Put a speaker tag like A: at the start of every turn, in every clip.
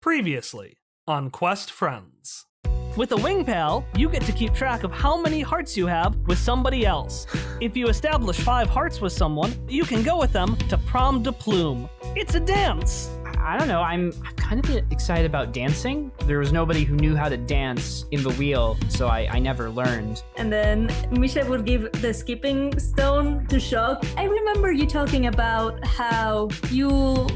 A: Previously on Quest Friends.
B: With a wing pal, you get to keep track of how many hearts you have with somebody else. If you establish 5 hearts with someone, you can go with them to prom de plume. It's a dance.
C: I don't know, I'm kind of excited about dancing. There was nobody who knew how to dance in the wheel, so I never learned.
D: And then Misha would give the skipping stone to Xoc. I remember you talking about how you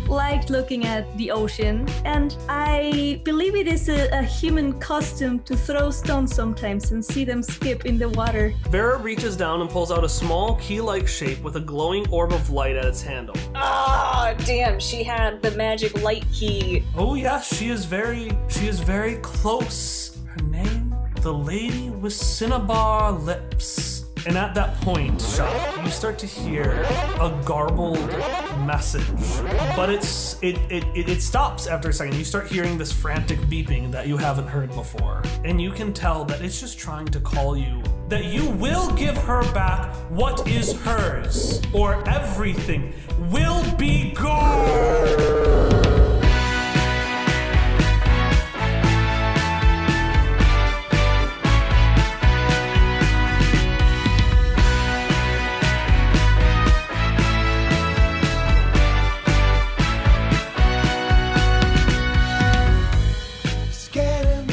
D: liked looking at the ocean, and I believe it is a human custom to throw stones sometimes and see them skip in the water.
A: Vera reaches down and pulls out a small key-like shape with a glowing orb of light at its handle.
E: Ah, damn, she had the magic light key.
A: Oh yes, she is very close. Her name? The Lady with Cinnabar Lips. And at that point, Xoc, you start to hear a garbled message. But it stops after a second. You start hearing this frantic beeping that you haven't heard before. And you can tell that it's just trying to call you. That you will give her back what is hers, or everything will be gone!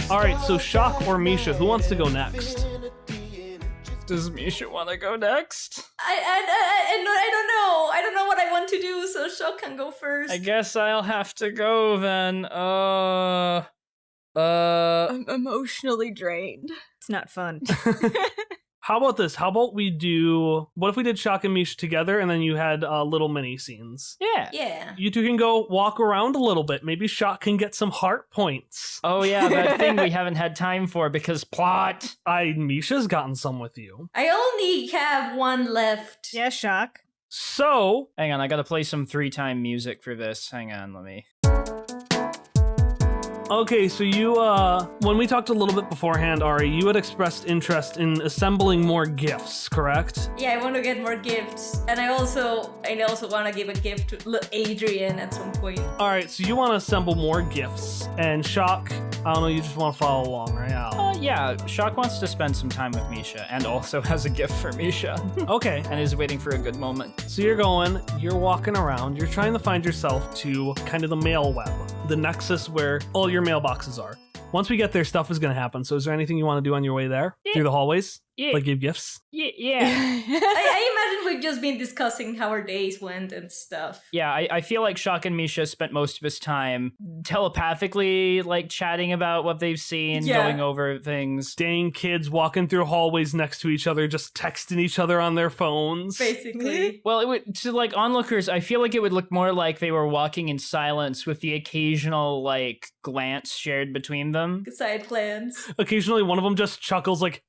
A: All right, so Xoc or Misha, who wants to go next?
C: Does Misha want to go next?
D: I don't know. I don't know what I want to do, so Xoc can go first.
C: I guess I'll have to go then.
E: I'm emotionally drained. It's not fun.
A: How about this? How about we do... What if we did Xoc and Misha together and then you had little mini scenes?
D: Yeah.
A: You two can go walk around a little bit. Maybe Xoc can get some heart points.
C: Oh yeah, that thing we haven't had time for because plot.
A: Misha's gotten some with you.
D: I only have one left.
E: Yeah, Xoc.
A: So...
C: Hang on, I gotta play some 3-time music for this. Hang on, let me...
A: Okay, so you, when we talked a little bit beforehand, Ari, you had expressed interest in assembling more gifts, correct?
D: Yeah, I want to get more gifts. And I also want to give a gift to Adrian at some point.
A: All right, so you want to assemble more gifts. And Xoc, I don't know, you just want to follow along, right?
C: Yeah, Xoc wants to spend some time with Misha and also has a gift for Misha.
A: Okay.
C: And is waiting for a good moment.
A: So you're walking around, you're trying to find yourself to kind of the mail web, the nexus where all your mailboxes are. Once we get there, stuff is going to happen. So is there anything you want to do on your way there?
C: Yeah.
A: Through the hallways?
C: Yeah.
A: Like give gifts?
C: Yeah.
D: I imagine we've just been discussing how our days went and stuff.
C: Yeah, I feel like Xoc and Misha spent most of his time telepathically, like, chatting about what they've seen, going over things.
A: Dang kids walking through hallways next to each other, just texting each other on their phones.
D: Basically.
C: Well, it would, to, like, onlookers, I feel like it would look more like they were walking in silence with the occasional, like, glance shared between them.
D: Side plans.
A: Occasionally one of them just chuckles like,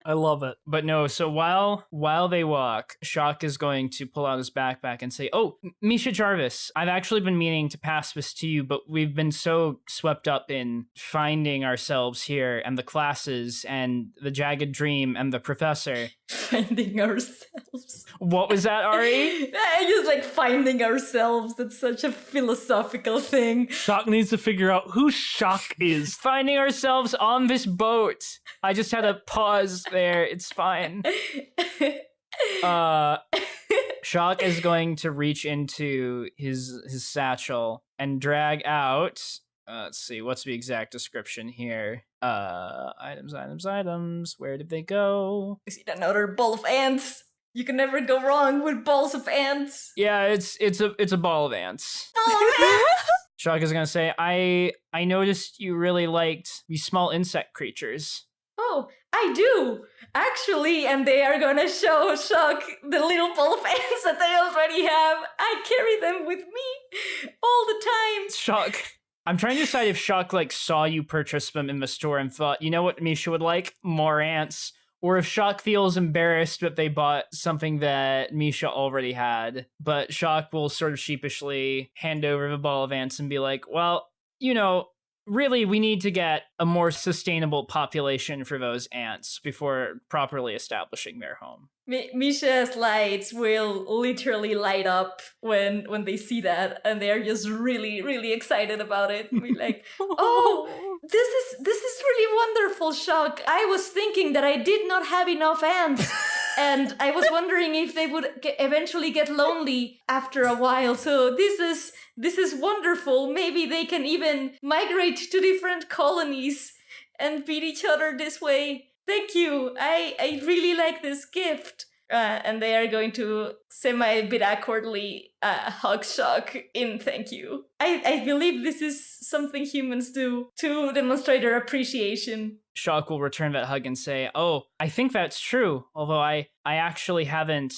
A: I love it.
C: But no, so while they walk, Xoc is going to pull out his backpack and say, "Oh, Misha Jarvis, I've actually been meaning to pass this to you, but we've been so swept up in finding ourselves here and the classes and the jagged dream and the professor."
D: Finding ourselves.
C: What was that, Ari?
D: I just like finding ourselves. That's such a philosophical thing.
A: Xoc needs to figure out who Xoc is.
C: Finding ourselves on this boat. I just had a pause there. It's fine. Xoc is going to reach into his satchel and drag out... let's see, what's the exact description here? Items. Where did they go?
D: Is it another ball of ants? You can never go wrong with balls of ants.
C: Yeah, it's a ball of ants.
D: Ball of ants!
C: Xoc is gonna say, I noticed you really liked these small insect creatures.
D: Oh, I do, actually, and they are gonna show Xoc the little ball of ants that they already have. I carry them with me all the time.
C: Xoc. I'm trying to decide if Xoc, like, saw you purchase them in the store and thought, you know what Misha would like? More ants. Or if Xoc feels embarrassed that they bought something that Misha already had. But Xoc will sort of sheepishly hand over the ball of ants and be like, well, you know, really, we need to get a more sustainable population for those ants before properly establishing their home.
D: Misha's lights will literally light up when they see that, and they're just really, really excited about it. Be like, oh, this is really wonderful, Xoc. I was thinking that I did not have enough ants. And I was wondering if they would eventually get lonely after a while. So this is wonderful. Maybe they can even migrate to different colonies and beat each other this way. Thank you. I really like this gift. And they are going to semi-bit awkwardly hug Xoc in thank you. I believe this is something humans do to demonstrate their appreciation.
C: Xoc will return that hug and say, "Oh, I think that's true. Although I actually haven't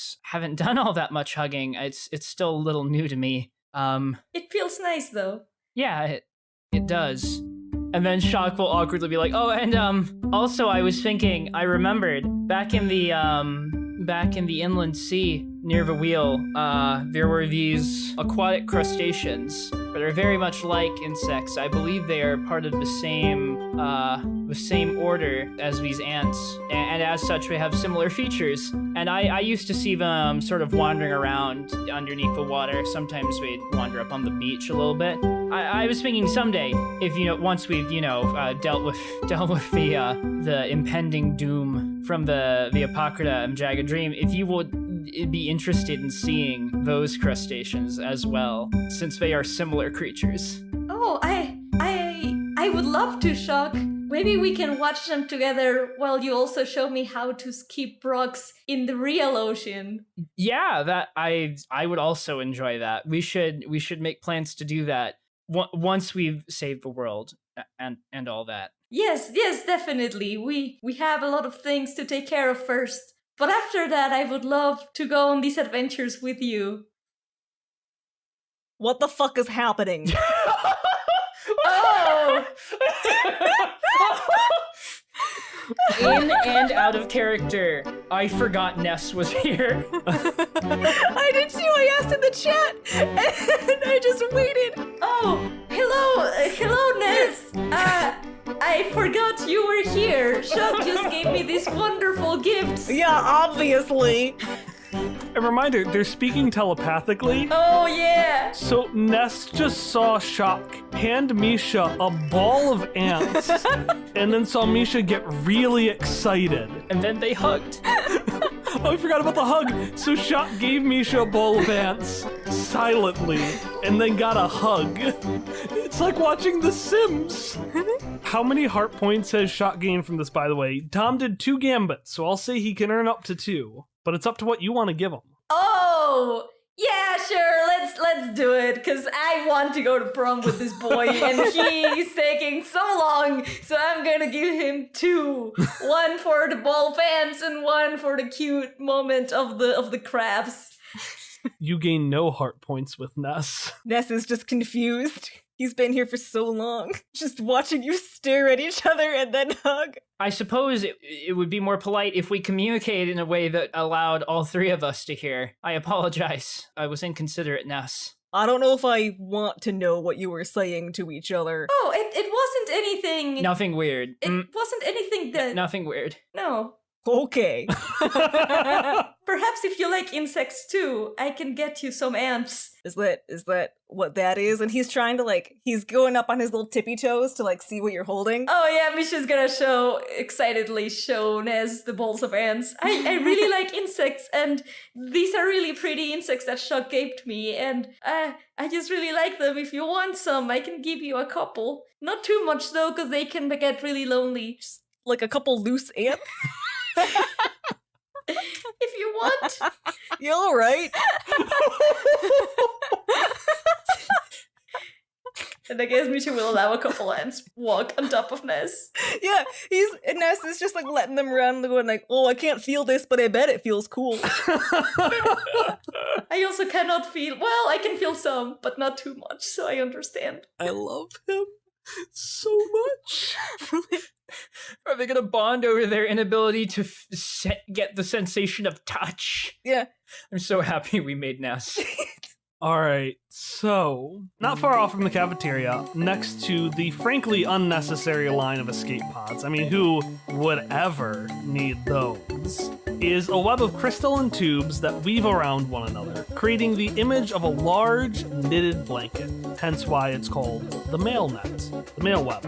C: done all that much hugging. It's still a little new to me.
D: It feels nice though.
C: Yeah, it does." And then Xoc will awkwardly be like, "Oh, and also I was thinking, I remembered back in the inland sea near the wheel, there were these aquatic crustaceans that are very much like insects. I believe they are part of the same order as these ants, and as such they have similar features. And I used to see them sort of wandering around underneath the water. Sometimes they'd wander up on the beach a little bit. I was thinking someday, if once we've dealt with the impending doom from the Apocrypha and Jagged Dream, if you would be interested in seeing those crustaceans as well, since they are similar creatures."
D: Oh, I would love to, Xoc. Maybe we can watch them together while you also show me how to skip rocks in the real ocean.
C: Yeah, that I would also enjoy that. We should make plans to do that once we've saved the world and all that.
D: Yes, definitely. We have a lot of things to take care of first. But after that, I would love to go on these adventures with you.
F: What the fuck is happening?
D: Oh!
C: In and out of character. I forgot Ness was here.
F: I did too. I asked in the chat, and I just waited.
D: Oh, hello, Ness. I forgot you were here. Xoc just gave me these wonderful gifts.
F: Yeah, obviously.
A: A reminder, they're speaking telepathically.
D: Oh, yeah.
A: So Ness just saw Xoc hand Misha a ball of ants and then saw Misha get really excited.
C: And then they hugged.
A: Oh, I forgot about the hug. So Xoc gave Misha a ball of ants silently and then got a hug. It's like watching The Sims. How many heart points has Xoc gained from this, by the way? Tom did 2 gambits, so I'll say he can earn up to 2. But it's up to what you want to give him.
D: Oh, yeah, sure. Let's do it. Because I want to go to prom with this boy, and he's taking so long. So I'm gonna give him 2. 1 for the ball fans, and 1 for the cute moment of the crabs.
A: You gain no heart points with Ness.
F: Ness is just confused. He's been here for so long, just watching you stare at each other and then hug.
C: I suppose it would be more polite if we communicated in a way that allowed all 3 of us to hear. I apologize. I was inconsiderate, Ness.
F: I don't know if I want to know what you were saying to each other.
D: Oh, it wasn't anything.
C: Nothing weird.
D: It wasn't anything that.
C: Nothing weird.
D: No.
F: Okay.
D: Perhaps if you like insects too, I can get you some ants.
F: Is that what that is? And he's trying to he's going up on his little tippy toes to see what you're holding.
D: Oh yeah, Misha's gonna excitedly show Nez the balls of ants. I really like insects, and these are really pretty insects that Xoc gave me, and I just really like them. If you want some, I can give you a couple. Not too much though, because they can get really lonely.
F: Just like a couple loose ants.
D: If you want.
F: You all right?
D: And I guess Misha will allow a couple ants walk on top of Ness.
F: Yeah, Ness is just letting them run, going oh, I can't feel this, but I bet it feels cool.
D: I also cannot feel, well, I can feel some, but not too much, so I understand.
A: I love him so much.
C: Are they gonna bond over their inability to get the sensation of touch?
F: Yeah.
C: I'm so happy we made Ness.
A: Alright, so, not far off from the cafeteria, next to the frankly unnecessary line of escape pods. I mean, who would ever need those? is a web of crystalline tubes that weave around one another, creating the image of a large knitted blanket, hence why it's called the mail net, the mail web.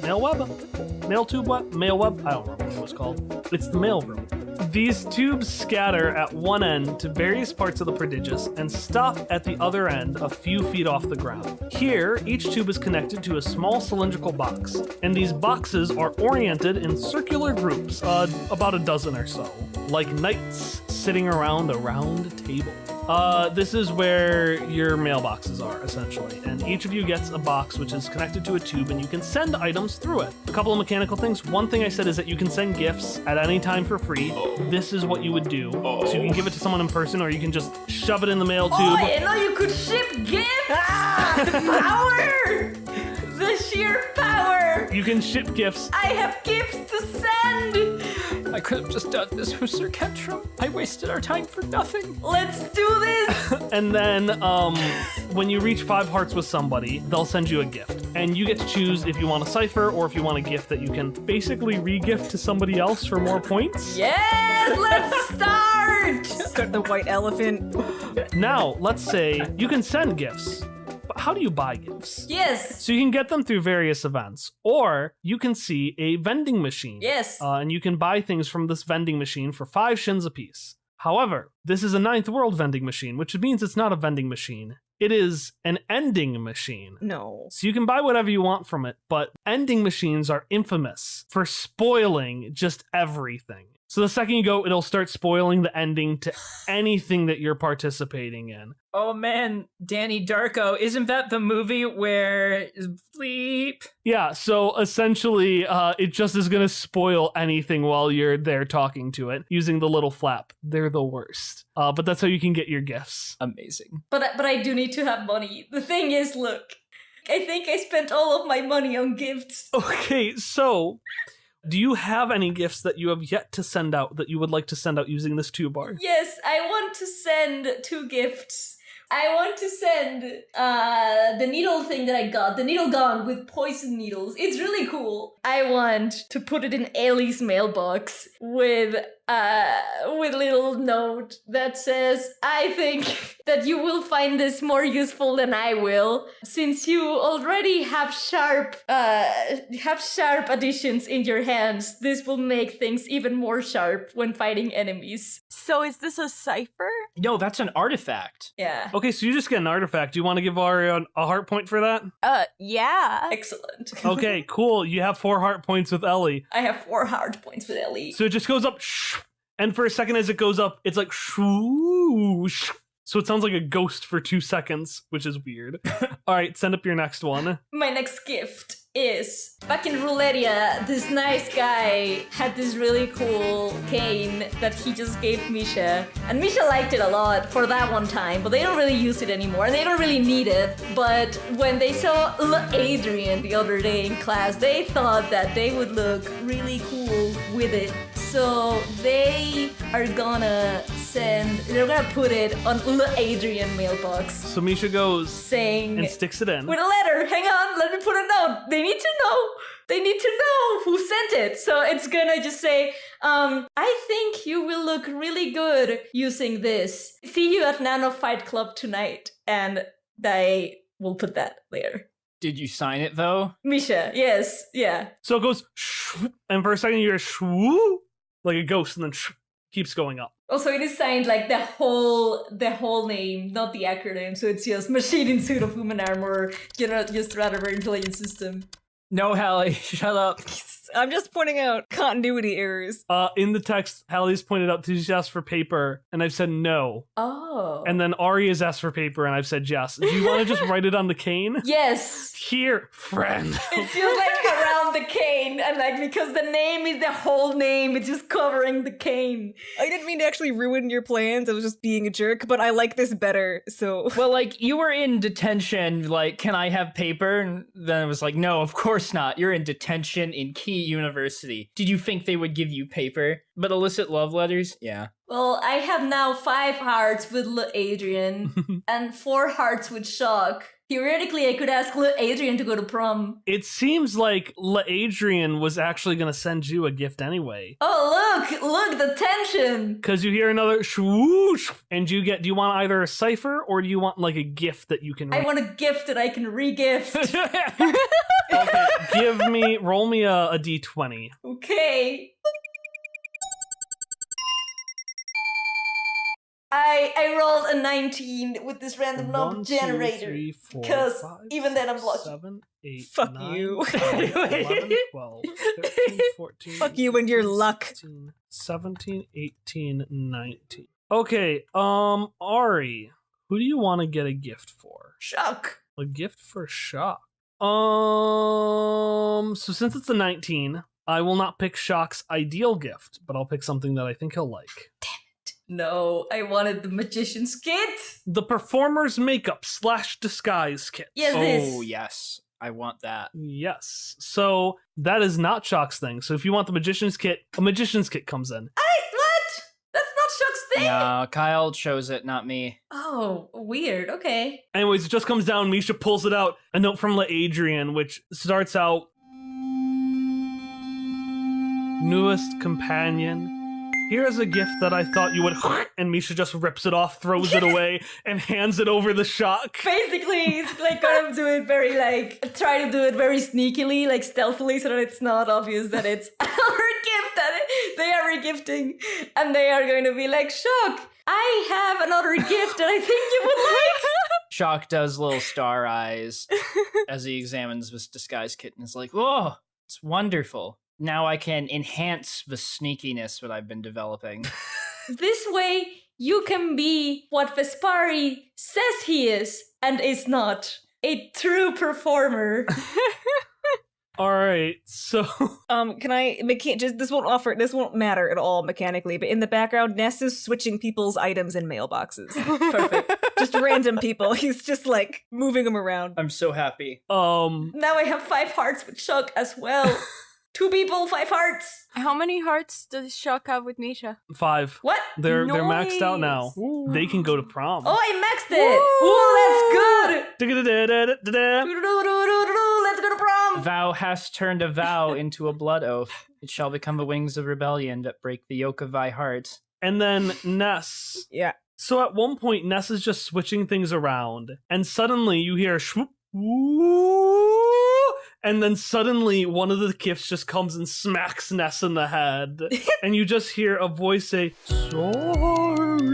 A: Mail web? Mail tube web? Mail web? I don't remember what it was called. It's the mail room. These tubes scatter at one end to various parts of the prodigious and stop at the other end a few feet off the ground. Here, each tube is connected to a small cylindrical box, and these boxes are oriented in circular groups, about a dozen or so, like knights sitting around a round table. This is where your mailboxes are, essentially, and each of you gets a box which is connected to a tube, and you can send items through it. A couple of mechanical things. One thing I said is that you can send gifts at any time for free. This is what you would do. So you can give it to someone in person, or you can just shove it in the mail tube.
D: Oh, I know you could ship gifts! The power! The sheer power!
A: You can ship gifts.
D: I have gifts to send!
C: I could have just done this with Sir Ketchum. I wasted our time for nothing.
D: Let's do this!
A: And then when you reach 5 hearts with somebody, they'll send you a gift. And you get to choose if you want a cipher or if you want a gift that you can basically re-gift to somebody else for more points.
D: Yes, let's start!
F: Start the white elephant.
A: Now, let's say you can send gifts. But how do you buy gifts?
D: Yes,
A: So you can get them through various events, or you can see a vending machine.
D: yes.
A: And you can buy things from this vending machine for 5 shins apiece. However, this is a 9th world vending machine, which means it's not a vending machine. It is an ending machine.
F: No.
A: So you can buy whatever you want from it, but ending machines are infamous for spoiling just everything. So the second you go, it'll start spoiling the ending to anything that you're participating in.
C: Oh man, Danny Darko, isn't that the movie where bleep?
A: Yeah, so essentially, it just is going to spoil anything while you're there talking to it using the little flap. They're the worst. But that's how you can get your gifts.
C: Amazing.
D: But I do need to have money. The thing is, look, I think I spent all of my money on gifts.
A: Okay, so do you have any gifts that you have yet to send out that you would like to send out using this 2-bar?
D: Yes, I want to send 2 gifts. I want to send the needle thing that I got, the needle gun with poison needles. It's really cool. I want to put it in Ellie's mailbox with little note that says, I think that you will find this more useful than I will, since you already have sharp additions in your hands. This will make things even more sharp when fighting enemies.
F: So is this a cipher?
C: No, that's an artifact.
D: Yeah.
A: Okay, so you just get an artifact. Do you want to give Aria a heart point for that?
F: Yeah.
D: Excellent.
A: Okay, cool. You have 4 heart points with Ellie.
D: I have 4 hard points with Ellie.
A: So it just goes up, and for a second as it goes up, it's like shoosh. So it sounds like a ghost for 2 seconds, which is weird. All right, send up your next one.
D: My next gift is, back in Roulettia, this nice guy had this really cool cane that he just gave Misha. And Misha liked it a lot for that one time, but they don't really use it anymore, and they don't really need it. But when they saw Adrian the other day in class, they thought that they would look really cool with it. So they are gonna they're gonna put it on Adrian mailbox.
A: So Misha goes
D: Saying,
A: and sticks it in.
D: with a letter, hang on, let me put a note. They need to know who sent it. So it's gonna just say, I think you will look really good using this. See you at Nano Fight Club tonight. And they will put that there.
C: Did you sign it though?
D: Misha, yes, yeah.
A: So it goes, and for a second you hear shwoo, like a ghost, and then keeps going up.
D: Also, it is signed like the whole name, not the acronym. So it's just machine in suit of human armor, just rather intelligent system.
C: No, Hallie, shut up.
F: I'm just pointing out continuity errors.
A: In the text, Hallie's pointed out she's asked for paper, and I've said no.
D: Oh.
A: And then Ari has asked for paper, and I've said yes. Do you want to just write it on the cane?
D: Yes.
A: Here, friend.
D: It feels like around the cane, and like because the name is the whole name, it's just covering the cane.
F: I didn't mean to actually ruin your plans. I was just being a jerk, but I like this better, so.
C: Well, like, you were in detention, like, can I have paper? And then it was like, no, of course not. You're in detention in Key University. Did you think they would give you paper? But illicit love letters? Yeah.
D: Well, I have now 5 hearts with Adrian and 4 hearts with Xoc. Theoretically, I could ask Adrian to go to prom.
A: It seems like Adrian was actually going to send you a gift anyway.
D: Oh, look, the tension.
A: Because you hear another swoosh, and do you want either a cipher or do you want like a gift that you can
D: I want a gift that I can re-gift.
A: Okay, roll me a d20.
D: Okay. I rolled a 19 with this random number
A: 1, 2,
D: generator.
A: 3, 4,
D: Because
A: 5,
D: even then I'm
A: 6,
D: lucky.
A: 7, 8,
F: Fuck
A: 9,
F: you.
A: 10, 11, 12, 13, 14.
F: Fuck you and your
A: 15,
F: luck.
A: 16, 17, 18, 19. Okay, Ari, who do you want to get a gift for?
D: Shock.
A: A gift for Xoc. So since it's a 19, I will not pick Shock's ideal gift, but I'll pick something that I think he'll like.
D: No, I wanted the magician's kit.
A: The performer's makeup / disguise kit.
D: Yes,
C: Oh,
D: this.
C: yes. I want that.
A: Yes. So that is not Shock's thing. So if you want the magician's kit, a magician's kit comes in.
D: What? That's not Shock's thing.
C: No, Kyle chose it, not me.
D: Oh, weird. Okay.
A: Anyways, it just comes down. Misha pulls it out. A note from Adrian, which starts out, newest companion. Here is a gift that I thought you would, and Misha just rips it off, throws it away, and hands it over to Xoc.
D: Basically, it's like kind of do it very try to do it very sneakily, like stealthily, so that it's not obvious that it's our gift that they are regifting, and they are going to be like, Xoc, I have another gift that I think you would like.
C: Xoc does little star eyes as he examines this disguise kit and is like, "Whoa, it's wonderful. Now I can enhance the sneakiness that I've been developing."
D: This way, you can be what Vespari says he is and is not. A true performer.
A: All right, so
F: Can I just this won't matter at all mechanically, but in the background, Ness is switching people's items in mailboxes. Perfect. Just random people. He's just like moving them around.
C: I'm so happy.
D: Now I have 5 hearts with Xoc as well. 2 people, 5 hearts.
G: How many hearts does Xoc have with Misha?
A: 5.
D: What?
A: They're maxed out now.
G: Nice.
A: They can go to prom.
D: Oh, I maxed it. Ooh, that's good. Let's go to prom.
C: Thou hast turned a vow into a blood oath. It shall become the wings of rebellion that break the yoke of thy heart.
A: And then Ness.
F: Yeah.
A: So at one point, Ness is just switching things around, and suddenly you hear swoop, woo, and then suddenly one of the gifts just comes and smacks Ness in the head, and you just hear a voice say, "Sorry."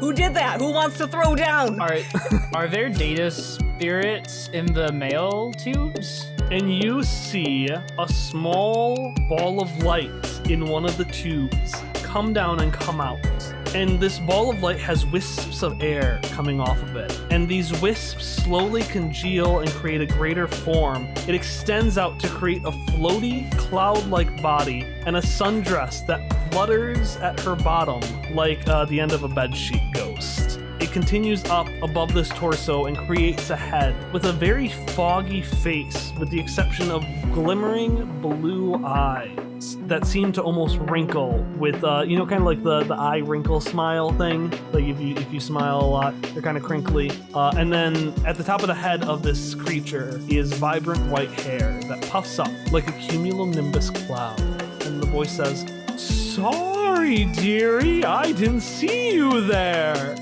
F: Who did that? Who wants to throw down?
C: Are there data spirits in the mail tubes?
A: And you see a small ball of light in one of the tubes come down and come out. And this ball of light has wisps of air coming off of it. And these wisps slowly congeal and create a greater form. It extends out to create a floaty, cloud-like body and a sundress that flutters at her bottom like the end of a bedsheet ghost. It continues up above this torso and creates a head with a very foggy face, with the exception of glimmering blue eyes that seem to almost wrinkle with, kind of like the eye wrinkle smile thing. Like if you smile a lot, they're kind of crinkly. And then at the top of the head of this creature is vibrant white hair that puffs up like a cumulonimbus cloud. And the voice says, "Sorry, dearie, I didn't see you there."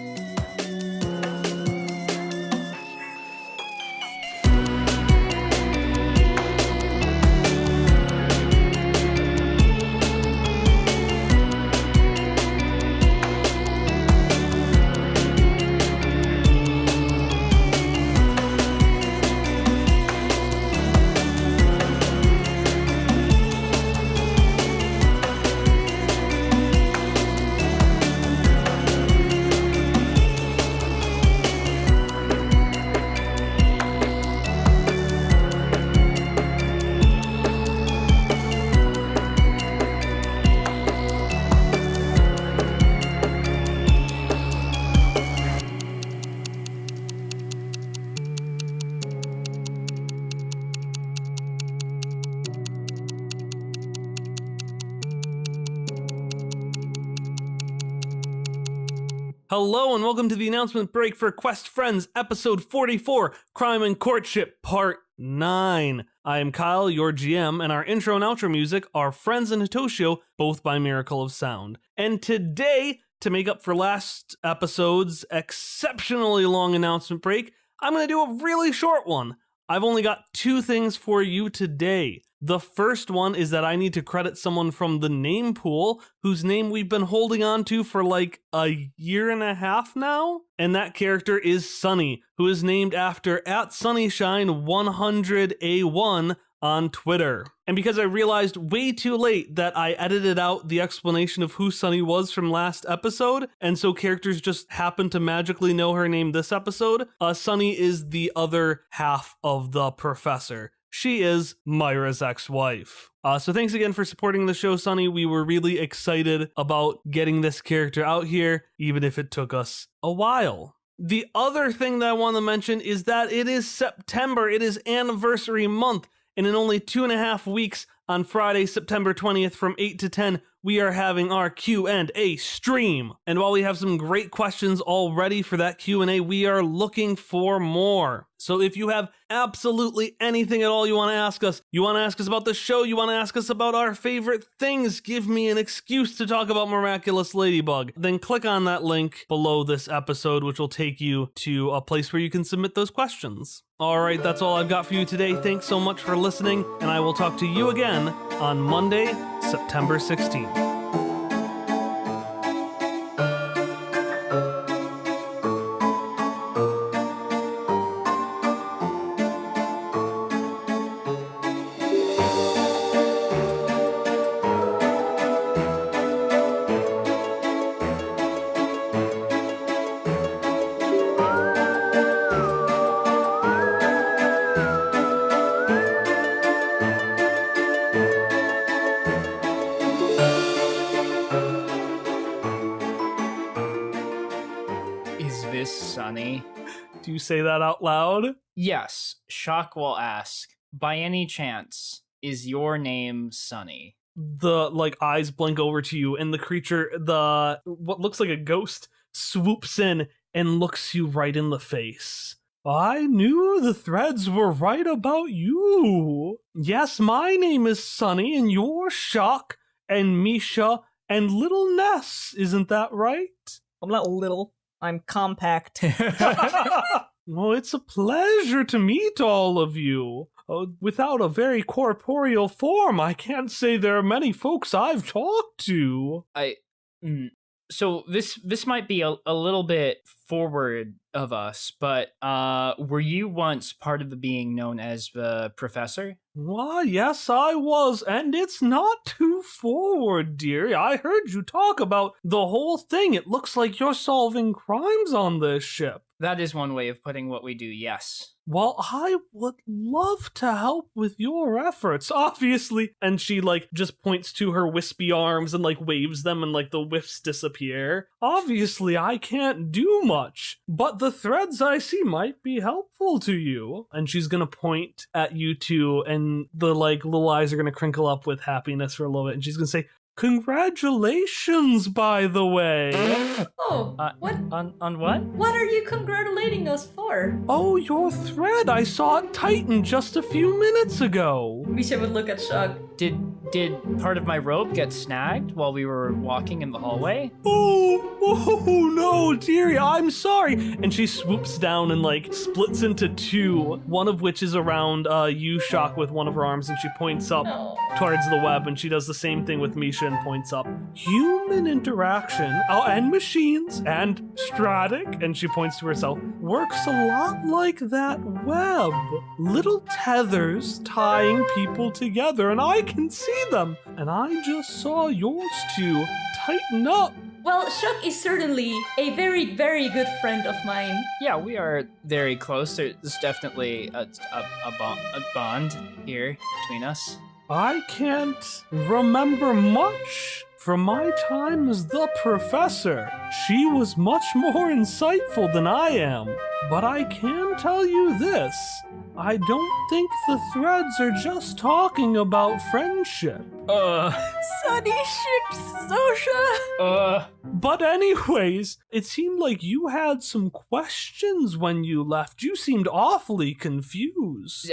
A: Hello and welcome to the announcement break for Quest Friends, episode 44, Crime and Courtship, part 9. I am Kyle, your GM, and our intro and outro music are Friends and Hitoshio, both by Miracle of Sound. And today, to make up for last episode's exceptionally long announcement break, I'm going to do a really short one. I've only got 2 things for you today. The first one is that I need to credit someone from the name pool whose name we've been holding on to for like a year and a half now. And that character is Sunny, who is named after @SunnyShine100A1 on Twitter. And because I realized way too late that I edited out the explanation of who Sunny was from last episode, and so characters just happen to magically know her name this episode, Sunny is the other half of the professor. She is Myra's ex-wife. So thanks again for supporting the show, Sunny. We were really excited about getting this character out here, even if it took us a while. The other thing that I want to mention is that it is September. It is anniversary month. And in only 2.5 weeks, on Friday, September 20th from 8 to 10, we are having our Q&A stream. And while we have some great questions all ready for that Q&A, we are looking for more. So if you have absolutely anything at all you want to ask us about the show, you want to ask us about our favorite things, give me an excuse to talk about Miraculous Ladybug, then click on that link below this episode, which will take you to a place where you can submit those questions. All right, that's all I've got for you today. Thanks so much for listening, and I will talk to you again on Monday, September 16th.
C: Sunny?
A: Do you say that out loud?
C: Yes, Xoc will ask, by any chance, is your name Sunny?
A: The eyes blink over to you, and the creature, what looks like a ghost, swoops in and looks you right in the face. I knew the threads were right about you. Yes, my name is Sunny, and you're Xoc and Misha and little Ness, isn't that right?
F: I'm not little. I'm compact.
A: Well, it's a pleasure to meet all of you. Without a very corporeal form, I can't say there are many folks I've talked to.
C: So this might be a little bit forward of us, but were you once part of the being known as the Professor?
A: Why, yes, I was, and it's not too forward, dearie. I heard you talk about the whole thing. It looks like you're solving crimes on this ship.
C: That is one way of putting what we do, yes.
A: Well, I would love to help with your efforts, obviously. And she, just points to her wispy arms and, waves them and, the wisps disappear. Obviously, I can't do much, but the threads I see might be helpful to you. And she's gonna point at you two, and the, little eyes are gonna crinkle up with happiness for a little bit, and she's gonna say, congratulations, by the way.
D: Oh, what?
C: On what?
D: What are you congratulating us for?
A: Oh, your thread. I saw it tighten just a few minutes ago.
D: Misha would look at Xoc.
C: Did part of my robe get snagged while we were walking in the hallway?
A: Oh no, dearie, I'm sorry. And she swoops down and splits into 2, one of which is around you, Xoc, with one of her arms, and she points up towards the web, and she does the same thing with Misha and points up. Human interaction, and machines, and Stratic, and she points to herself, works a lot like that web. Little tethers tying people together, and I can see them. And I just saw yours two tighten up.
D: Well, Xoc is certainly a very, very good friend of mine.
C: Yeah, we are very close. There's definitely a bond here between us.
A: I can't remember much from my time as the professor. She was much more insightful than I am. But I can tell you this. I don't think the threads are just talking about friendship.
F: Sunny ships Xosha.
A: But anyways, it seemed like you had some questions when you left. You seemed awfully confused.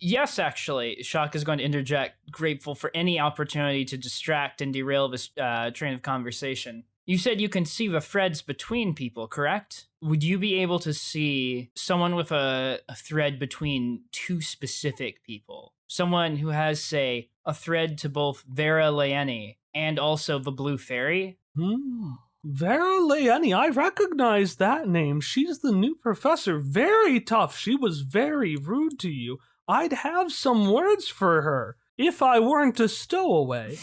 C: Yes, actually. Xoc is going to interject, grateful for any opportunity to distract and derail this train of conversation. You said you can see the threads between people, correct? Would you be able to see someone with a thread between two specific people? Someone who has, say, a thread to both Vera Leoni and also the Blue Fairy?
A: Vera Leoni, I recognize that name. She's the new professor. Very tough. She was very rude to you. I'd have some words for her if I weren't a stowaway.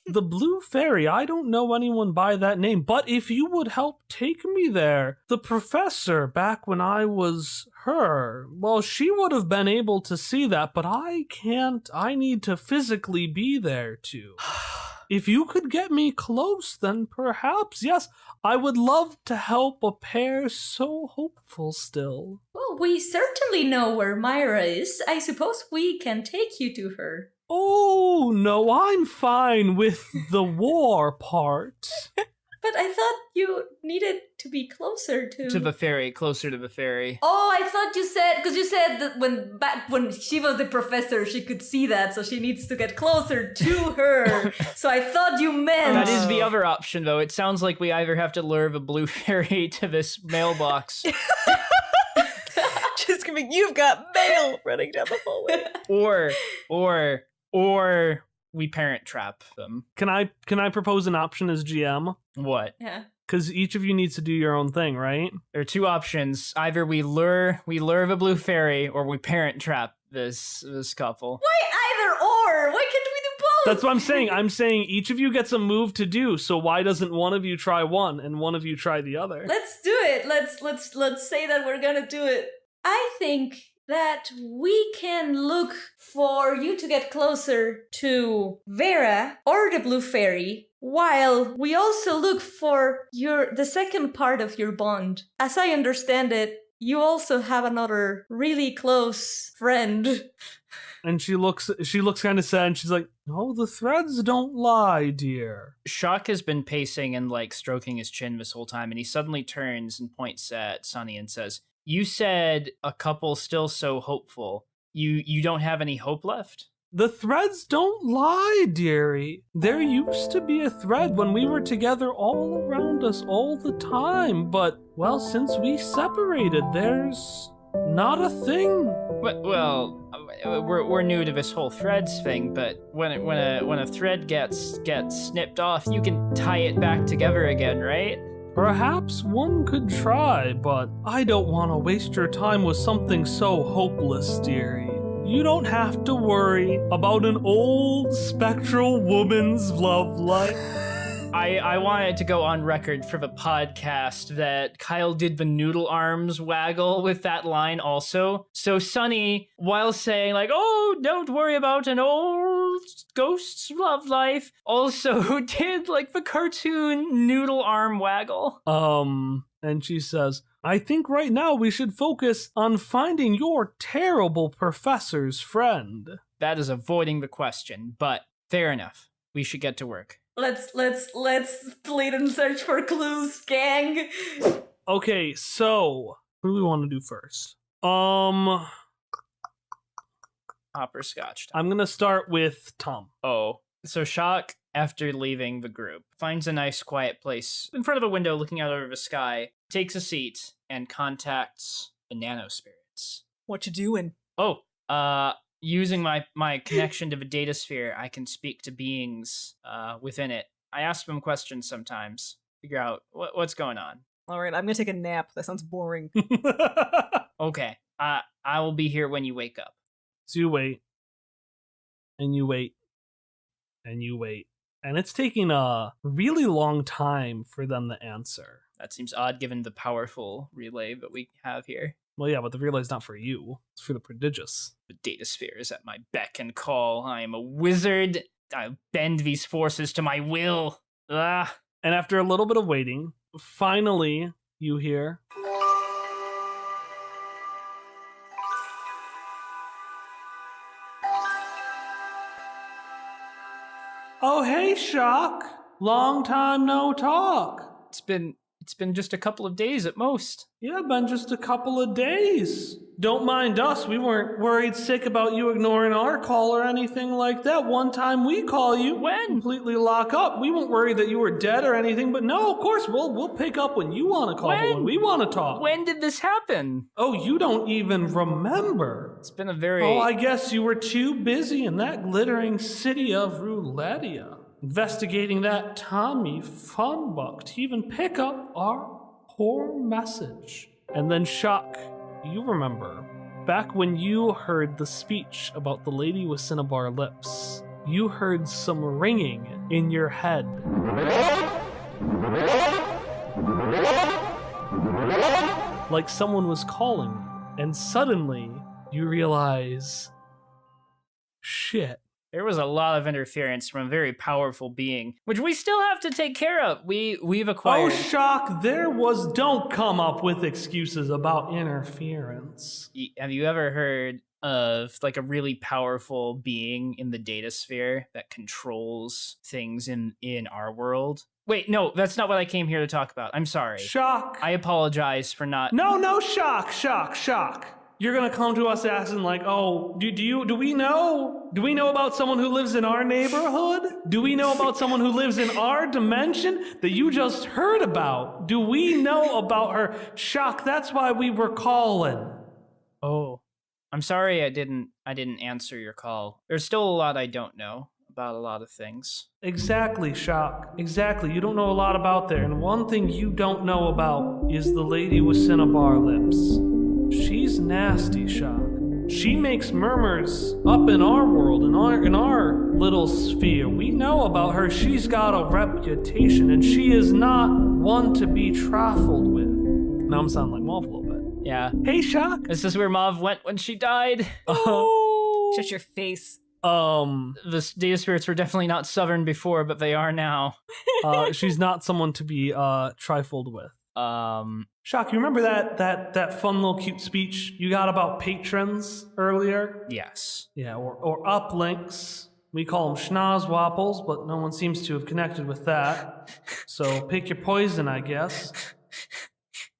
A: The Blue Fairy, I don't know anyone by that name, but if you would help take me there, the professor, back when I was her, well, she would have been able to see that, but I can't. I need to physically be there too. If you could get me close, then perhaps, yes, I would love to help a pair so hopeful still.
D: Well, we certainly know where Myra is. I suppose we can take you to her.
A: Oh, no, I'm fine with the war part.
D: But I thought you needed to be closer to...
C: To the fairy, closer to the fairy.
D: Oh, I thought you said... Because you said that when she was the professor, she could see that, so she needs to get closer to her. So I thought you meant...
C: That is the other option, though. It sounds like we either have to lure the Blue Fairy to this mailbox...
F: Just gonna be, you've got mail running down the hallway.
C: Or we parent trap them.
A: Can I propose an option as GM?
C: What?
D: Yeah.
A: Because each of you needs to do your own thing, right?
C: There are two options. Either we lure the Blue Fairy, or we parent trap this couple.
D: Why either or? Why can't we do both?
A: That's what I'm saying. I'm saying each of you gets a move to do, so why doesn't one of you try one and one of you try the other?
D: Let's do it. Let's say that we're gonna do it. I think that we can look for you to get closer to Vera or the Blue Fairy, while we also look for the second part of your bond. As I understand it, you also have another really close friend.
A: And she looks kind of sad, and she's like, "Oh, the threads don't lie, dear."
C: Xoc has been pacing and stroking his chin this whole time, and he suddenly turns and points at Sunny and says, "You said a couple still so hopeful. You don't have any hope left?"
A: The threads don't lie, dearie. There used to be a thread when we were together all around us all the time, but, well, since we separated, there's not a thing.
C: Well, we're new to this whole threads thing, but when a thread gets snipped off, you can tie it back together again, right?
A: Perhaps one could try, but I don't want to waste your time with something so hopeless, dearie. You don't have to worry about an old spectral woman's love life.
C: I wanted to go on record for the podcast that Kyle did the noodle arms waggle with that line also. So Sunny, while saying "Oh, don't worry about an old ghost's love life," also did the cartoon noodle arm waggle.
A: And she says, "I think right now we should focus on finding your terrible professor's friend."
C: That is avoiding the question, but fair enough. We should get to work.
D: Let's lead and search for clues, gang.
A: Okay, so what do we want to do first?
C: Hopperscotch.
A: I'm gonna start with Tom.
C: Oh, so Xoc, after leaving the group, finds a nice quiet place in front of a window looking out over the sky, takes a seat, and contacts the nanospirits.
F: What you doing?
C: Using my connection to the data sphere, I can speak to beings within it. I ask them questions sometimes, figure out what's going on.
F: All right, I'm gonna take a nap. That sounds boring.
C: Okay, I will be here when you wake up.
A: So you wait, and you wait, and you wait. And it's taking a really long time for them to answer.
C: That seems odd given the powerful relay that we have here.
A: Well, yeah, but the relay's not for you. It's for the prodigious.
C: The data sphere is at my beck and call. I am a wizard. I'll bend these forces to my will. Ah.
A: And after a little bit of waiting, finally you hear... Oh, hey, Xoc. Long time no talk.
C: It's been just a couple of days at most.
A: Yeah, been just a couple of days. Don't mind us. We weren't worried sick about you ignoring our call or anything like that. One time we call you,
C: When?
A: completely lock up. We weren't worried that you were dead or anything, but no, of course, we'll pick up when you want to call, but when we want to talk.
C: When did this happen?
A: Oh, you don't even remember.
C: It's been a very...
A: Oh, I guess you were too busy in that glittering city of Roulettia, investigating that Tommy Funbuck to even pick up our poor message. And then Xoc, you remember, back when you heard the speech about the lady with cinnabar lips, you heard some ringing in your head. Like someone was calling, and suddenly you realize, shit.
C: There was a lot of interference from a very powerful being, which we still have to take care of. We've
A: Oh,
C: acquired...
A: Xoc, don't come up with excuses about interference.
C: Have you ever heard of like a really powerful being in the data sphere that controls things in our world? Wait, no, that's not what I came here to talk about. I'm sorry.
A: Xoc.
C: I apologize for not...
A: No, Xoc. You're gonna come to us asking like, oh, do we know about someone who lives in our neighborhood? Do we know about someone who lives in our dimension that you just heard about? Do we know about her? Xoc, that's why we were calling.
C: Oh, I'm sorry I didn't answer your call. There's still a lot I don't know about a lot of things.
A: Exactly, Xoc. Exactly. You don't know a lot about there, and one thing you don't know about is the lady with cinnabar lips. She's nasty, Xoc. She makes murmurs up in our world, in our little sphere. We know about her. She's got a reputation, and she is not one to be trifled with. Now I'm sounding like Mauve a little bit.
C: Yeah.
A: Hey, Xoc.
C: This is where Mauve went when she died.
F: Shut your face.
C: The data spirits were definitely not southern before, but they are now.
A: She's not someone to be trifled with. Xoc, you remember that fun little cute speech you got about patrons earlier?
C: Yes.
A: Yeah, or uplinks. We call them schnozwapples, but no one seems to have connected with that. So pick your poison, I guess.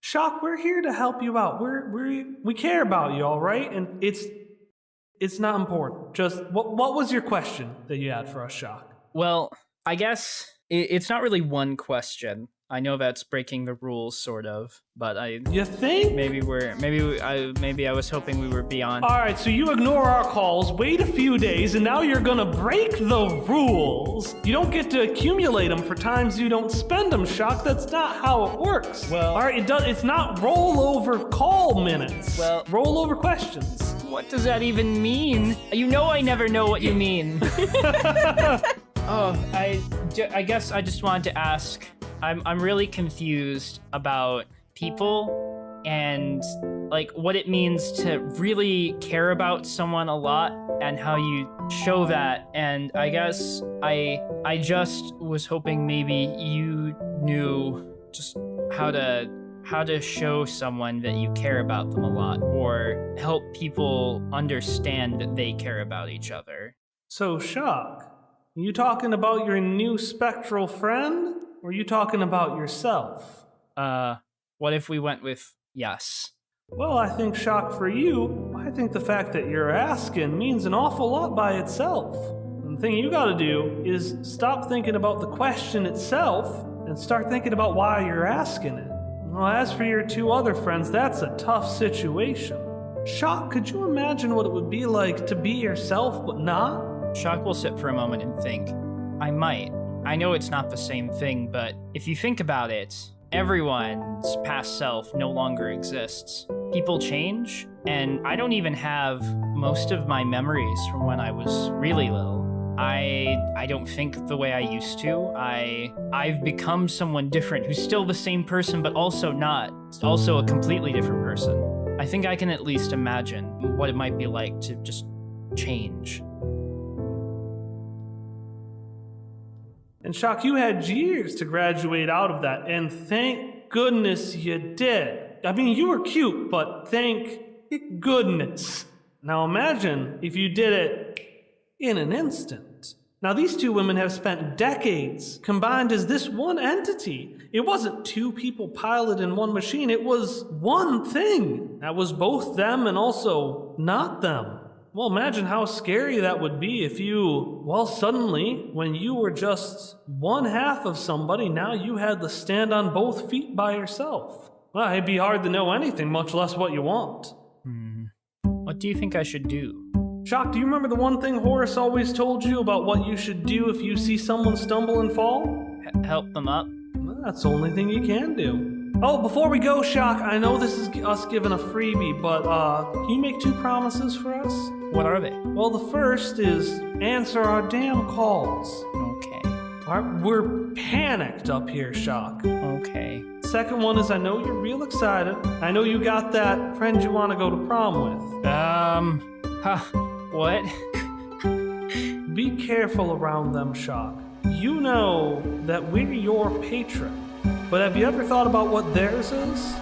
A: Xoc, we're here to help you out. We care about you, all right? And it's not important. Just what was your question that you had for us, Xoc?
C: Well, I guess it's not really one question. I know that's breaking the rules, sort of, but
A: You think?
C: maybe I was hoping we were beyond.
A: All right, so you ignore our calls, wait a few days, and now you're gonna break the rules. You don't get to accumulate them for times you don't spend them, Xoc. That's not how it works.
C: Well-
A: all right, it's not rollover call minutes.
C: Well-
A: rollover questions.
C: What does that even mean? You know I never know what you mean. Oh, I guess I just wanted to ask. I'm really confused about people and like what it means to really care about someone a lot and how you show that. And I guess I just was hoping maybe you knew just how to show someone that you care about them a lot or help people understand that they care about each other.
A: So, Xoc, you talking about your new spectral friend? Or are you talking about yourself?
C: What if we went with yes?
A: Well, I think, Xoc, for you, I think the fact that you're asking means an awful lot by itself. And the thing you gotta do is stop thinking about the question itself and start thinking about why you're asking it. Well, as for your two other friends, that's a tough situation. Xoc, could you imagine what it would be like to be yourself but not?
C: Xoc will sit for a moment and think. I might. I know it's not the same thing, but if you think about it, everyone's past self no longer exists. People change, and I don't even have most of my memories from when I was really little. I don't think the way I used to. I've become someone different who's still the same person, but also not. Also a completely different person. I think I can at least imagine what it might be like to just change.
A: And Xoc, you had years to graduate out of that, and thank goodness you did. I mean, you were cute, but thank goodness. Now imagine if you did it in an instant. Now, these two women have spent decades combined as this one entity. It wasn't two people piloted in one machine, it was one thing. That was both them and also not them. Well, imagine how scary that would be if suddenly, when you were just one half of somebody, now you had to stand on both feet by yourself. Well, it'd be hard to know anything, much less what you want.
C: What do you think I should do?
A: Xoc, do you remember the one thing Horace always told you about what you should do if you see someone stumble and fall?
C: Help them up?
A: Well, that's the only thing you can do. Oh, before we go, Xoc, I know this is us giving a freebie, but can you make 2 promises for us?
C: What are they?
A: Well, the first is answer our damn calls.
C: Okay.
A: We're panicked up here, Xoc.
C: Okay.
A: Second one is I know you're real excited. I know you got that friend you want to go to prom with.
C: What?
A: Be careful around them, Xoc. You know that we're your patron, but have you ever thought about what theirs is?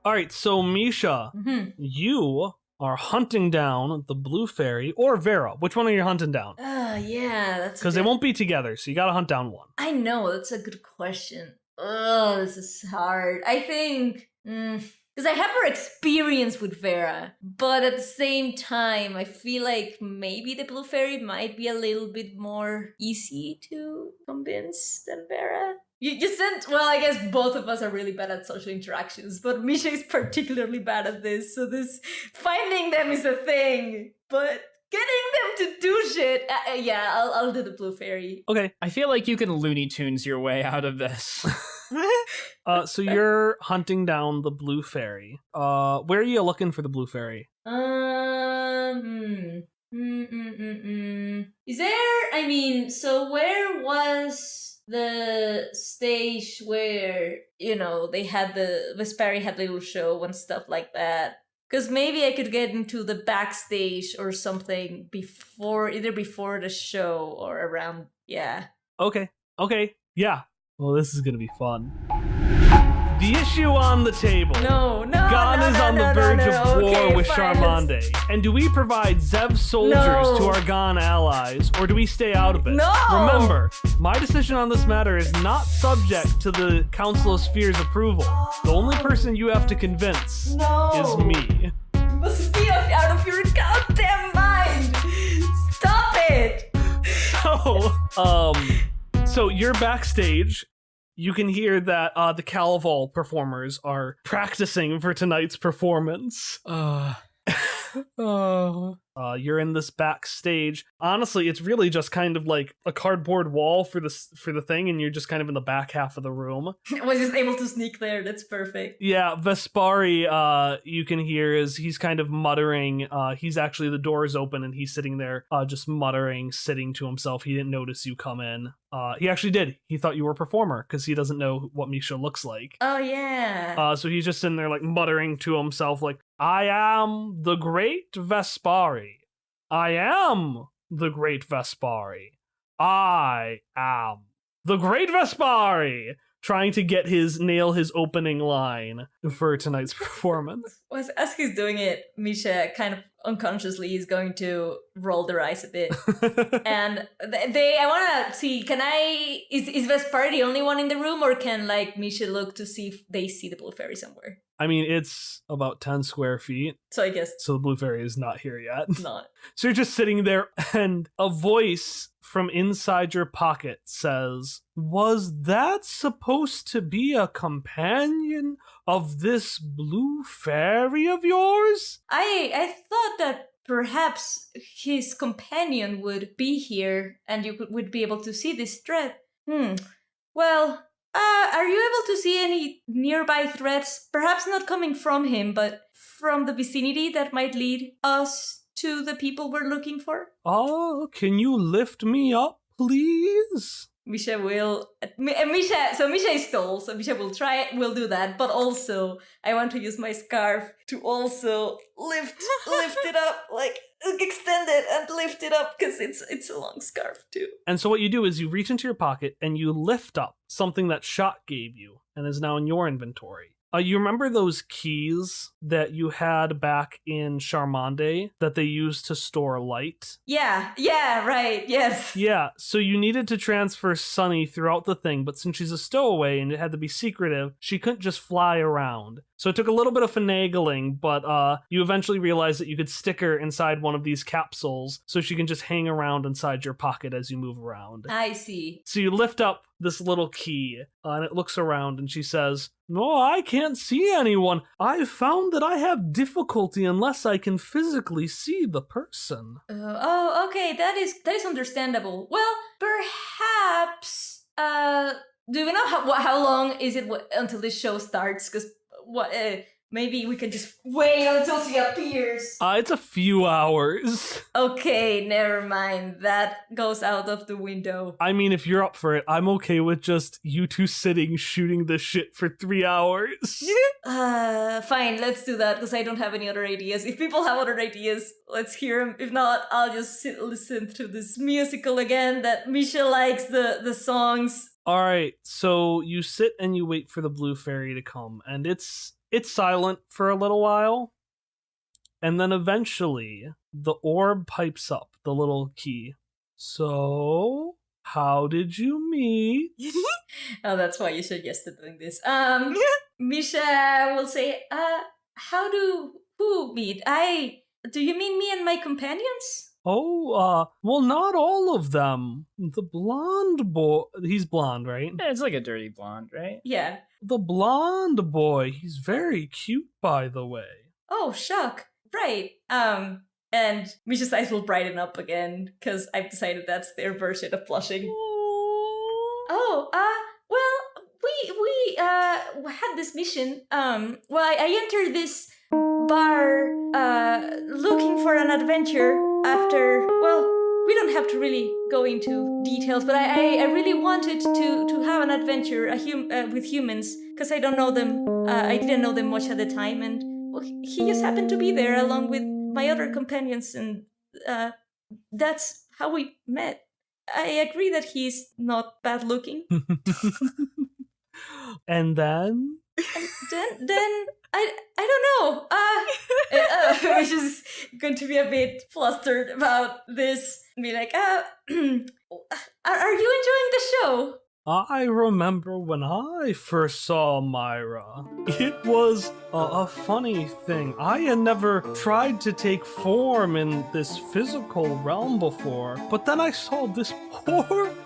A: Alright, so Misha, you are hunting down the blue fairy or Vera. Which one are you hunting down?
D: Yeah, that's
A: Because they won't be together, so you gotta hunt down one.
D: I know, that's a good question. Oh, this is hard. I think... Because I have more experience with Vera, but at the same time, I feel like maybe the Blue Fairy might be a little bit more easy to convince than Vera. You said, well, I guess both of us are really bad at social interactions, but Misha is particularly bad at this, so finding them is a thing, but getting them to do shit, I'll do the Blue Fairy.
A: Okay.
C: I feel like you can Looney Tunes your way out of this.
A: So you're hunting down the blue fairy. Where are you looking for the blue fairy?
D: Is there, so where was the stage where, they had the Vesperi had little show and stuff like that? Because maybe I could get into the backstage or something either before the show or around, yeah.
A: Okay, yeah. Well, this is gonna be fun. The issue on the table.
D: No.
A: Gon is on the verge of war with
D: fine,
A: Charmande. And do we provide Zev soldiers to our Gon allies, or do we stay out of it?
D: No!
A: Remember, my decision on this matter is not subject to the Council of Spheres' approval. The only person you have to convince is me.
D: You must be out of your goddamn mind! Stop it!
A: So you're backstage. You can hear that the Calaval performers are practicing for tonight's performance. You're in this backstage. Honestly, it's really just kind of like a cardboard wall for the thing, and you're just kind of in the back half of the room.
D: I was just able to sneak there. That's perfect.
A: Yeah, Vespari, you can hear is he's kind of muttering. He's actually, the door is open and he's sitting there just muttering, sitting to himself. He didn't notice you come in. He actually did. He thought you were a performer because he doesn't know what Misha looks like.
D: Oh, yeah.
A: So he's just sitting there like muttering to himself like, I am the great Vespari. I am the great Vespari. I am the great Vespari. Trying to nail his opening line for tonight's performance.
D: As he's doing it, Misha kind of unconsciously is going to roll their eyes a bit. And I want to see, is Vespari the only one in the room, or can Misha look to see if they see the blue fairy somewhere?
A: I mean, it's about 10 square feet.
D: So I guess.
A: So the blue fairy is not here yet.
D: Not.
A: So you're just sitting there, and a voice from inside your pocket says, was that supposed to be a companion of this blue fairy of yours?
D: I thought that perhaps his companion would be here and you would be able to see this thread. Well, are you able to see any nearby threads? Perhaps not coming from him, but from the vicinity that might lead us to the people we're looking for?
A: Oh, can you lift me up, please?
D: Misha will. So Misha is tall, so Misha will do that. But also, I want to use my scarf to also lift it up, extend it and lift it up, because it's a long scarf too.
A: And so what you do is you reach into your pocket and you lift up something that Xoc gave you and is now in your inventory. You remember those keys that you had back in Charmande that they used to store light?
D: Yeah, right, yes.
A: Yeah, so you needed to transfer Sunny throughout the thing, but since she's a stowaway and it had to be secretive, she couldn't just fly around. So it took a little bit of finagling, but you eventually realized that you could stick her inside one of these capsules so she can just hang around inside your pocket as you move around.
D: I see.
A: So you lift up this little key, and it looks around and she says, "No, I can't see anyone. I've found that I have difficulty unless I can physically see the person."
D: Okay, that is understandable. Well, perhaps, do we know how long is it until this show starts? Because maybe we can just wait until she appears.
A: It's a few hours.
D: Okay, never mind. That goes out of the window.
A: I mean, if you're up for it, I'm okay with just you two sitting shooting this shit for 3 hours.
D: Fine, let's do that, because I don't have any other ideas. If people have other ideas, let's hear them. If not, I'll just listen to this musical again that Misha likes, the songs.
A: All right, so you sit and you wait for the blue fairy to come, and it's silent for a little while, and then eventually the orb pipes up, the little key. "So, how did you meet?"
D: Oh, that's why you said yes to doing this. Misha will say, who meet? Do you mean me and my companions?
A: "Oh, well, not all of them. The blonde boy," he's blonde, right?
C: Yeah, it's like a dirty blonde, right?
D: Yeah.
A: "The blonde boy, he's very cute, by the way."
D: Oh, Xoc. Right. And Misha's eyes will brighten up again, because I've decided that's their version of blushing. Oh, well, we had this mission. I entered this bar, looking for an adventure after, well, we don't have to really go into details, but I really wanted to have an adventure with humans, because I don't know them, I didn't know them much at the time, and well, he just happened to be there along with my other companions, and that's how we met. I agree that he's not bad looking.
A: And then?
D: Then I don't know. Which is going to be a bit flustered about this. Be like, are you enjoying the show?
A: I remember when I first saw Myra. It was a funny thing. I had never tried to take form in this physical realm before, but then I saw this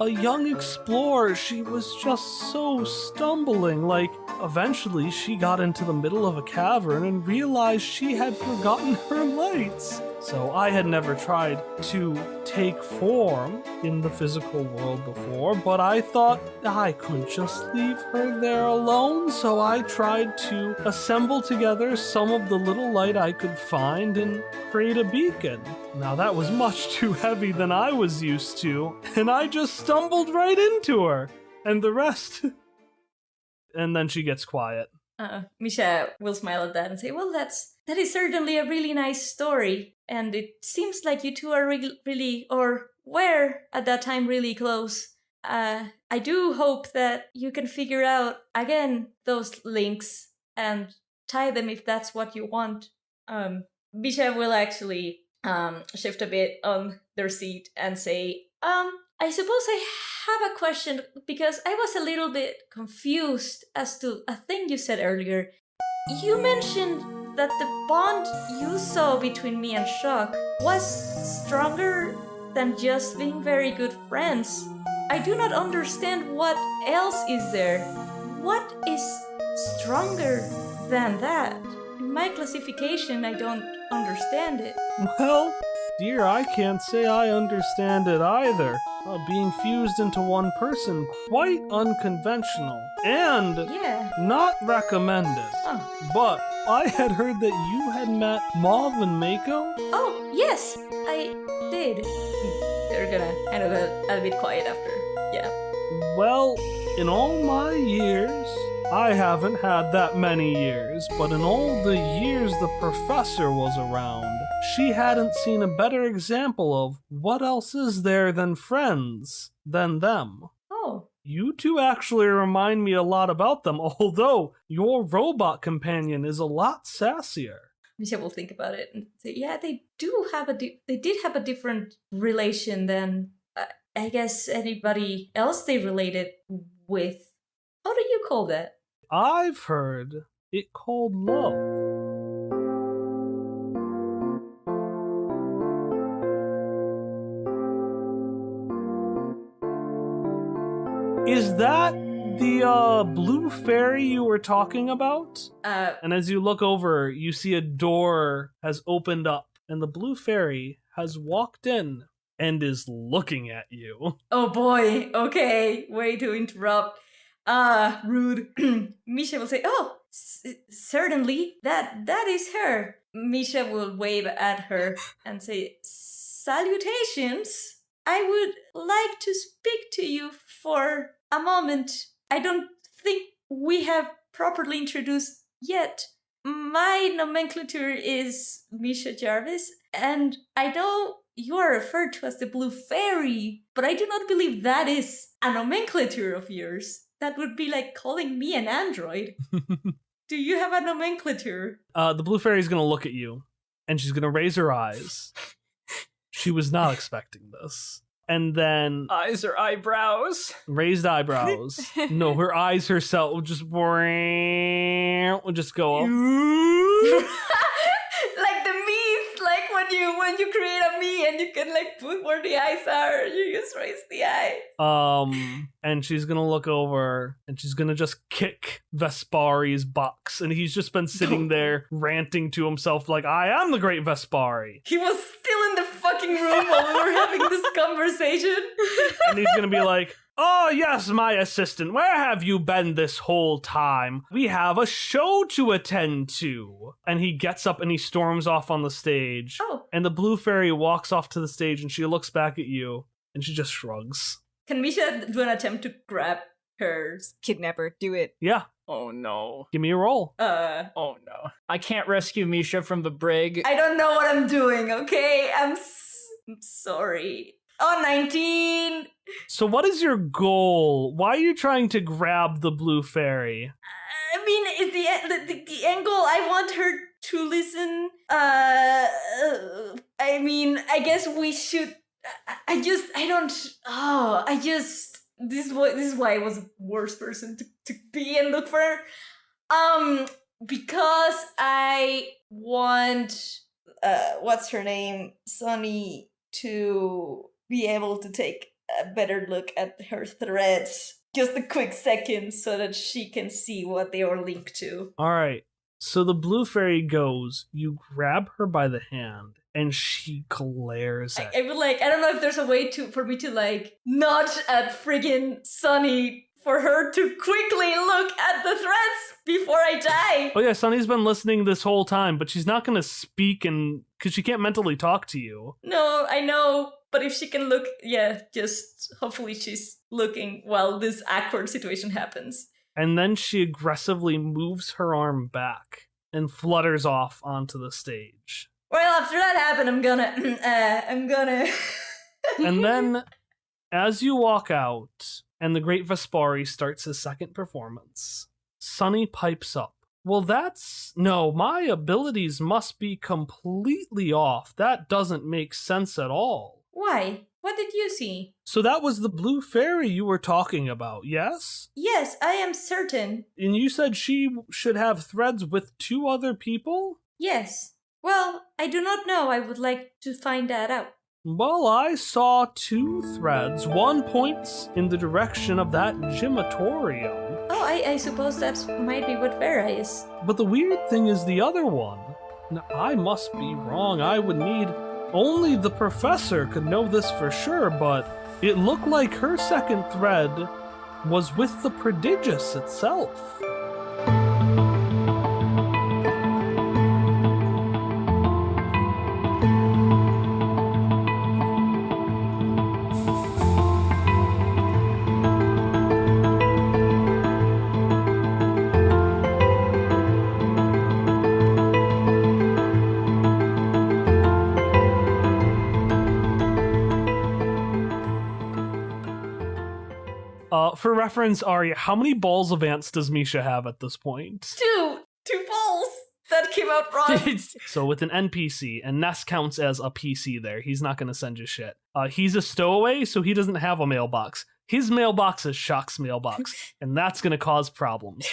A: a young explorer. She was just so stumbling. Like, eventually she got into the middle of a cavern and realized she had forgotten her lights. So I had never tried to take form in the physical world before, but I thought I couldn't just leave her there alone, so I tried to assemble together some of the little light I could find and create a beacon. Now that was much too heavy than I was used to, and I just stumbled right into her, and the rest... And then she gets quiet.
D: Misha will smile at that and say, well, that is certainly a really nice story. And it seems like you two are really, or were at that time really close. I do hope that you can figure out, again, those links and tie them if that's what you want. Misha will actually shift a bit on their seat and say, I suppose I have a question, because I was a little bit confused as to a thing you said earlier. You mentioned that the bond you saw between me and Xoc was stronger than just being very good friends. I do not understand what else is there. What is stronger than that? In my classification, I don't understand it.
A: Well, dear, I can't say I understand it either. Being fused into one person, quite unconventional, and not recommended.
D: Oh.
A: But I had heard that you had met Mauve and Mako?
D: Oh, yes, I did. They're gonna kind of a bit quiet after. Yeah.
A: Well, in all my years, I haven't had that many years, but in all the years the professor was around, she hadn't seen a better example of what else is there than friends than them.
D: Oh.
A: You two actually remind me a lot about them, although your robot companion is a lot sassier.
D: Misha will think about it and say, yeah, they did have a different relation than, I guess, anybody else they related with. How do you call that?
A: I've heard it called love. Is that the blue fairy you were talking about? And as you look over, you see a door has opened up, and the blue fairy has walked in and is looking at you.
D: Oh boy, okay, way to interrupt. Rude. Misha will say, oh, certainly, that is her. Misha will wave at her and say, salutations. I would like to speak to you for a moment. I don't think we have properly introduced yet. My nomenclature is Misha Jarvis, and I know you are referred to as the Blue Fairy, but I do not believe that is a nomenclature of yours. That would be like calling me an android. Do you have a nomenclature?
A: The blue fairy's gonna look at you, and she's gonna raise her eyes. She was not expecting this. And then...
C: Eyes or eyebrows?
A: Raised eyebrows. No, her eyes herself will just go up.
D: Like the me's, like when you create a me and you can like put where the eyes are, you just raise the eyes.
A: And she's gonna look over and she's gonna just kick Vespari's box, and he's just been sitting there ranting to himself like, I am the great Vespari.
D: He was still in the fucking room while we were having this conversation.
A: And he's gonna be like, oh yes, my assistant, where have you been this whole time? We have a show to attend to. And he gets up and he storms off on the stage.
D: Oh.
A: And the blue fairy walks off to the stage and she looks back at you and she just shrugs.
D: Can Misha do an attempt to grab her?
F: Kidnapper, do it.
A: Yeah.
C: Oh no.
A: Give me a roll.
C: Oh no. I can't rescue Misha from the brig.
D: I don't know what I'm doing, okay? I'm sorry. Oh, 19!
A: So what is your goal? Why are you trying to grab the blue fairy?
D: I mean, is the angle I want her to listen? I mean, I guess we should. This is why I was the worst person to be and look for her. Because I want what's her name, Sunny, to be able to take a better look at her threads. Just a quick second so that she can see what they are linked to.
A: All right. So the blue fairy goes, you grab her by the hand, and she glares at
D: I would like, I don't know if there's a way for me to like nudge at friggin' Sunny for her to quickly look at the threads before I die.
A: Oh yeah, Sunny's been listening this whole time, but she's not gonna speak because she can't mentally talk to you.
D: No, I know, but if she can look, yeah, just hopefully she's looking while this awkward situation happens.
A: And then she aggressively moves her arm back and flutters off onto the stage.
D: Well, after that happened, I'm gonna.
A: And then, as you walk out, and the Great Vespari starts his second performance, Sunny pipes up. Well, no, my abilities must be completely off. That doesn't make sense at all.
D: Why? What did you see?
A: So that was the blue fairy you were talking about, yes?
D: Yes, I am certain.
A: And you said she should have threads with 2 other people?
D: Yes. Well, I do not know. I would like to find that out.
A: Well, I saw 2 threads. One points in the direction of that gymatorium.
D: Oh, I suppose that might be what Vera is.
A: But the weird thing is the other one. Now, I must be wrong. I would need... Only the professor could know this for sure, but it looked like her second thread was with the prodigious itself. For reference, Arya, how many balls of ants does Misha have at this point?
D: Two balls. That came out wrong.
A: So with an NPC, and Ness counts as a PC there. He's not going to send you shit. He's a stowaway, so he doesn't have a mailbox. His mailbox is Xoch's mailbox, and that's going to cause problems.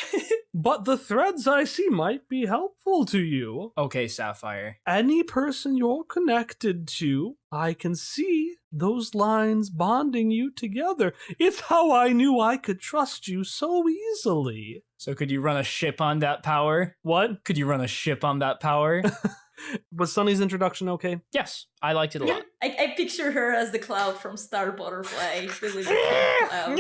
A: But the threads I see might be helpful to you.
C: Okay, Sapphire.
A: Any person you're connected to, I can see those lines bonding you together. It's how I knew I could trust you so easily.
C: So could you run a ship on that power?
A: What?
C: Could you run a ship on that power?
A: Was Sunny's introduction okay?
C: Yes, I liked it a lot.
D: I picture her as the cloud from Star Butterfly. The little cloud.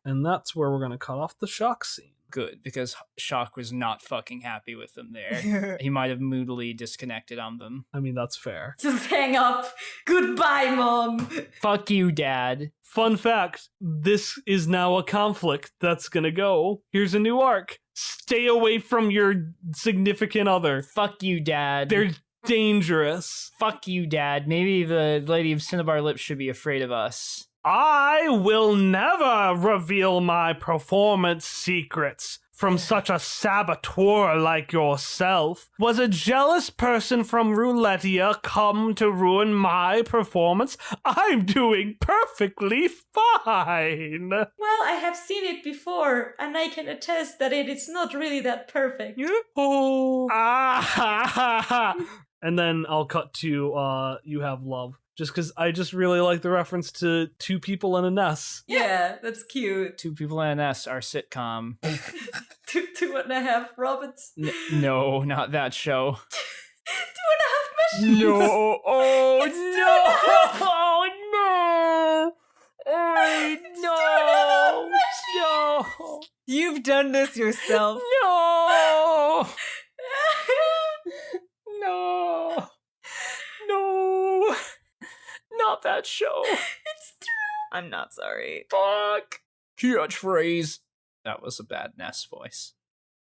A: And that's where we're going to cut off the Xoc scene.
C: Good, because Xoc was not fucking happy with them there. He might have moodily disconnected on them.
A: I mean, that's fair.
D: Just hang up. Goodbye, Mom.
C: Fuck you, Dad.
A: Fun fact, this is now a conflict that's going to go. Here's a new arc. Stay away from your significant other.
C: Fuck you, Dad.
A: They're dangerous.
C: Fuck you, Dad. Maybe the Lady of Cinnabar Lips should be afraid of us.
A: I will never reveal my performance secrets from such a saboteur like yourself. Was a jealous person from Roulettia come to ruin my performance? I'm doing perfectly fine.
D: Well, I have seen it before, and I can attest that it is not really that perfect.
A: Oh. And then I'll cut to You Have Love. Just because I just really like the reference to two people and a Ness.
D: Yeah, that's cute.
C: Two People and an S, our sitcom.
D: 2.5 Robins.
C: No, not that show.
D: 2.5 machines.
C: No. Oh, no. Oh, no.
F: You've done this yourself.
C: No. No. No. Not that show.
D: It's true.
F: I'm not sorry.
C: Fuck. Catchphrase. That was a bad Ness voice.